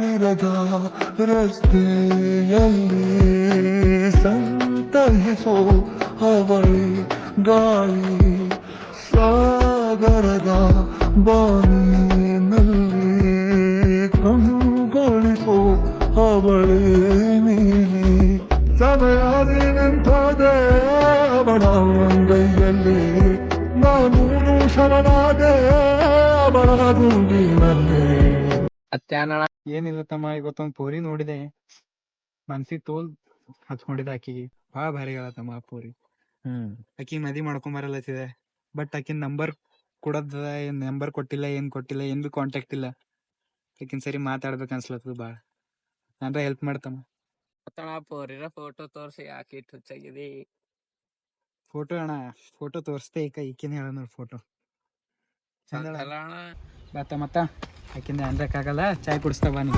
ಯಾರಿರದ ರಸ್ತೆಯಲ್ಲಿ ಸಂತಹಿಸೋ ಹವಳಿ ಗಾಳಿ ಸಾಗರದ ಬಾನಿನಲ್ಲಿ ಕಂಗೊಳಿಸೋ ಹವಳಿ ನೀಲಿ ಸಮಯಾದಿ ನಿಂತದೆ ಅವಳ ಅಂಗೈಯಲ್ಲಿ ನಾನು ಶರಣಾದೆ ಅವಳ ಗುಂಡಿನಲ್ಲಿ. ಏನಿಲ್ಲ ತಮ್ಮ, ಇವತ್ತೊಂದ್ ಪೋರಿ ನೋಡಿದೆ, ಮನ್ಸಿಗೆ ತೋಲ್ ಹಚ್ಕೊಂಡಿದ್ದೆ. ಆಕಿಗೆ ಭಾಳ ಭಾರಿ ಹೇಳತ್ತಮ್ಮ ಆ ಪೋರಿ. ಆಕಿ ಮದಿ ಮಾಡ್ಕೊಂಬರಲತ್ತಿದೆ, ಬಟ್ ಆಕಿನ ನಂಬರ್ ಕೊಡದ, ನಂಬರ್ ಕೊಟ್ಟಿಲ್ಲ, ಏನ್ ಬಿ ಕಾಂಟ್ಯಾಕ್ಟ್ ಇಲ್ಲ. ಆಕಿನ ಸರಿ ಮಾತಾಡ್ಬೇಕು ಅನ್ಸ್ಲತ್ತದ ಭಾಳ. ನಾನ್ರ ಹೆಲ್ಪ್ ಮಾಡ್ತಮ್ಮ. ಪೋರಿರ ಫೋಟೋ ತೋರ್ಸಿ ಯಾಕೆ ಇಟ್ಟು ಹುಚ್ಚಾಗಿದಿ? ಫೋಟೋ ಅಣ್ಣ, ಫೋಟೋ ತೋರಿಸ್ತೆ ಈಕಿನ ಹೇಳ ನೋಡಿ ಫೋಟೋ ಚಂದ. ಅಲ್ಲ ಅಣ್ಣ, ಬಾತ ಮತ್ತ ಆಕಿಂದ ಅನ್ರಕ್ಕಾಗಲ್ಲ, ಚಾಯ್ ಕುಡಿಸ್ತಾ ಬಾ ನೀ.